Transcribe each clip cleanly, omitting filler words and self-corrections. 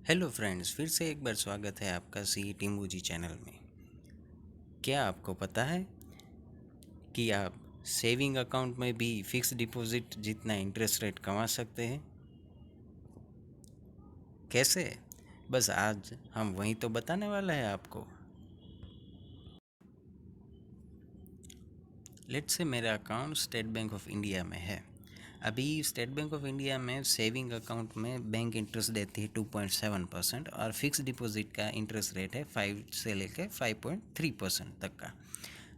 Hello friends, फिर से एक बार स्वागत है आपका सी टिम्बूजी चैनल में। क्या आपको पता है कि आप सेविंग अकाउंट में भी फिक्स डिपॉजिट जितना इंटरेस्ट रेट कमा सकते हैं? कैसे? बस आज हम वही तो बताने वाला है आपको। लेट्स से मेरा account state bank of India में है। अभी स्टेट बैंक ऑफ इंडिया में सेविंग अकाउंट में बैंक इंटरेस्ट देती है 2.7% और फिक्स डिपॉजिट का इंटरेस्ट रेट है 5 से लेकर 5.3% तक का।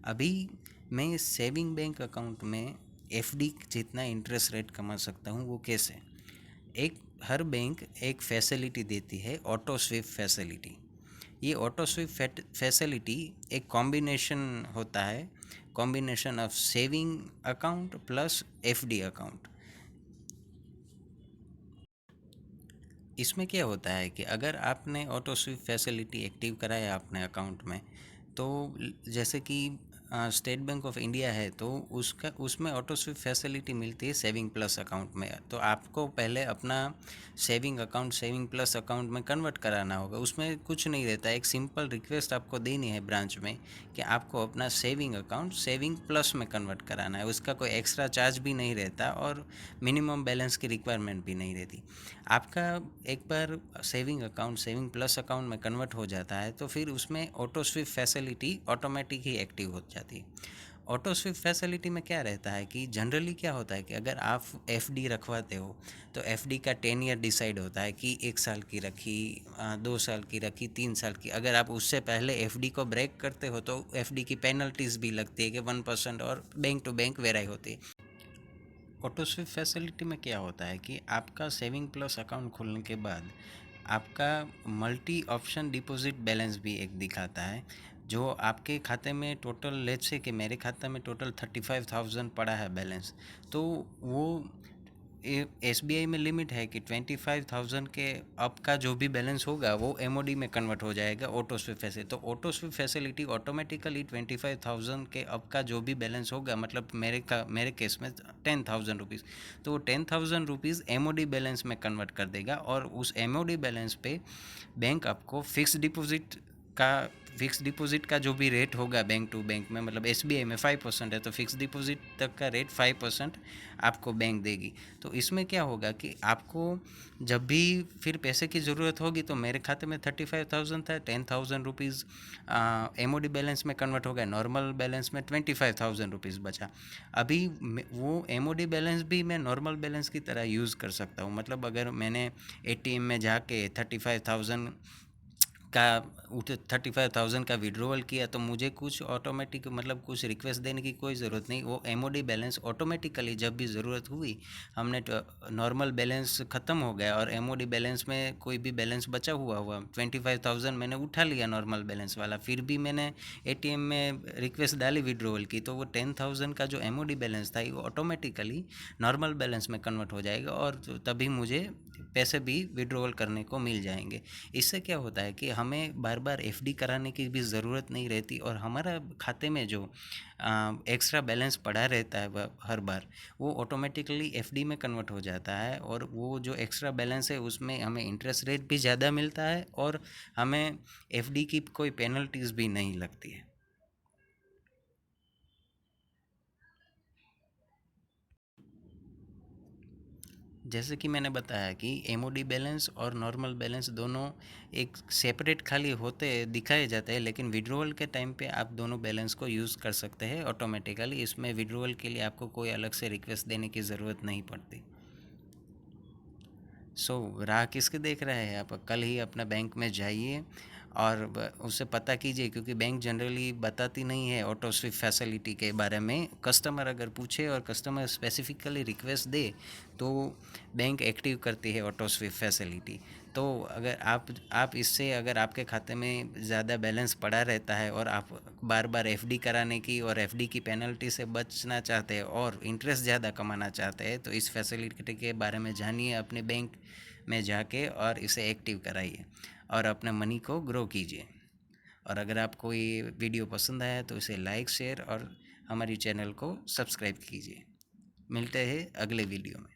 अभी मैं सेविंग बैंक अकाउंट में एफडी जितना इंटरेस्ट रेट कमा सकता हूँ। वो कैसे? एक हर बैंक एक फैसिलिटी देती है, ऑटो स्विप फैसिलिटी। ये ऑटो स्विप फैसिलिटी एक कॉम्बिनेशन होता है, combination of saving account plus FD account. इसमें क्या होता है कि अगर आपने ऑटो स्विप फैसिलिटी एक्टिव कराया अपने अकाउंट में, तो जैसे कि स्टेट बैंक ऑफ इंडिया है तो उसका उसमें ऑटो स्विप फैसिलिटी मिलती है सेविंग प्लस अकाउंट में। तो आपको पहले अपना saving account saving plus account में कन्वर्ट कराना होगा। उसमें कुछ नहीं रहता, एक सिंपल रिक्वेस्ट आपको देनी है ब्रांच में कि आपको अपना सेविंग अकाउंट सेविंग प्लस में कन्वर्ट कराना है। उसका कोई एक्स्ट्रा चार्ज भी नहीं रहता और मिनिमम बैलेंस की रिक्वायरमेंट भी नहीं रहती। आपका एक बार saving account saving plus account में कन्वर्ट हो जाता है तो फिर उसमें ऑटो स्विप फैसिलिटी ऑटोमेटिक ही एक्टिव हो जाती है। ऑटो स्विप फैसिलिटी में क्या रहता है कि जनरली क्या होता है कि अगर आप एफडी रखवाते हो तो एफडी का 10 ईयर डिसाइड होता है कि 1 साल की रखी, 2 साल की रखी, 3 साल की। अगर आप उससे पहले एफडी को ब्रेक करते हो तो एफडी की पेनल्टीज़ भी लगती है कि 1% और बैंक टू बैंक वेराई होती है। ऑटो स्विप फैसिलिटी में क्या होता है कि आपका सेविंग प्लस अकाउंट खोलने के बाद आपका मल्टी ऑप्शन डिपॉजिट बैलेंस भी एक दिखाता है। जो आपके खाते में टोटल, लेट्स से कि मेरे खाते में टोटल 35,000 पड़ा है बैलेंस, तो वो एसबीआई में लिमिट है कि 25,000 के अप का जो भी बैलेंस होगा वो एमओडी में कन्वर्ट हो जाएगा ऑटो स्विप फैसिलिटी। तो ऑटो स्विप फैसिलिटी ऑटोमेटिकली 25,000 के अप का जो भी बैलेंस होगा, मतलब मेरे केस में 10,000 रुपीज़, तो वो 10,000 रुपीज़ एमओडी बैलेंस में कन्वर्ट कर देगा। और उस एमओडी बैलेंस पे बैंक आपको का फिक्स डिपॉजिट का जो भी रेट होगा बैंक टू बैंक में, मतलब एसबीआई में 5% है तो फिक्स डिपॉजिट तक का रेट 5% आपको बैंक देगी। तो इसमें क्या होगा कि आपको जब भी फिर पैसे की ज़रूरत होगी तो मेरे खाते में 35,000 था, 10,000 रुपीज़ एमओडी बैलेंस में कन्वर्ट हो गया, नॉर्मल बैलेंस में 25,000 रुपीज़ बचा। अभी वो एमओडी बैलेंस भी मैं नॉर्मल बैलेंस की तरह यूज़ कर सकता हूँ। मतलब अगर मैंने एटीएम में जाके 35,000 का 35,000 का विड्रॉवल किया तो मुझे कुछ ऑटोमेटिक, मतलब कुछ रिक्वेस्ट देने की कोई ज़रूरत नहीं। वो एमओडी बैलेंस ऑटोमेटिकली जब भी ज़रूरत हुई, हमने नॉर्मल बैलेंस ख़त्म हो गया और एमओडी बैलेंस में कोई भी बैलेंस बचा हुआ 25,000 मैंने उठा लिया नॉर्मल बैलेंस वाला, फिर भी मैंने एटीएम में रिक्वेस्ट डाली विड्रॉवल की, तो वो 10,000 का जो एमओडी बैलेंस था वो ऑटोमेटिकली नॉर्मल बैलेंस में कन्वर्ट हो जाएगा और तभी मुझे पैसे भी विड्रॉवल करने को मिल जाएंगे। इससे क्या होता है कि हमें बार बार एफडी कराने की भी ज़रूरत नहीं रहती और हमारा खाते में जो एक्स्ट्रा बैलेंस पड़ा रहता है हर बार, वो ऑटोमेटिकली एफडी में कन्वर्ट हो जाता है और वो जो एक्स्ट्रा बैलेंस है उसमें हमें इंटरेस्ट रेट भी ज़्यादा मिलता है और हमें एफडी की कोई पेनल्टीज़ भी नहीं लगती है। जैसे कि मैंने बताया कि एमओडी बैलेंस और नॉर्मल बैलेंस दोनों एक सेपरेट खाली होते दिखाए जाते हैं, लेकिन विड्रॉवल के टाइम पे आप दोनों बैलेंस को यूज़ कर सकते हैं ऑटोमेटिकली। इसमें विड्रॉवल के लिए आपको कोई अलग से रिक्वेस्ट देने की ज़रूरत नहीं पड़ती। राह किसके देख रहे हैं आप? कल ही अपना बैंक में जाइए और उससे पता कीजिए, क्योंकि बैंक जनरली बताती नहीं है ऑटो स्विप फैसिलिटी के बारे में। कस्टमर अगर पूछे और कस्टमर स्पेसिफिकली रिक्वेस्ट दे तो बैंक एक्टिव करती है ऑटो स्विप फैसिलिटी। तो अगर आप इससे, अगर आपके खाते में ज़्यादा बैलेंस पड़ा रहता है और आप बार बार एफडी कराने की और एफडी की पेनल्टी से बचना चाहते हैं और इंटरेस्ट ज़्यादा कमाना चाहते हैं, तो इस फैसिलिटी के बारे में जानिए अपने बैंक में जाके और इसे एक्टिव कराइए और अपने मनी को ग्रो कीजिए। और अगर आपको ये वीडियो पसंद आया तो इसे लाइक शेयर और हमारी चैनल को सब्सक्राइब कीजिए। मिलते हैं अगले वीडियो में।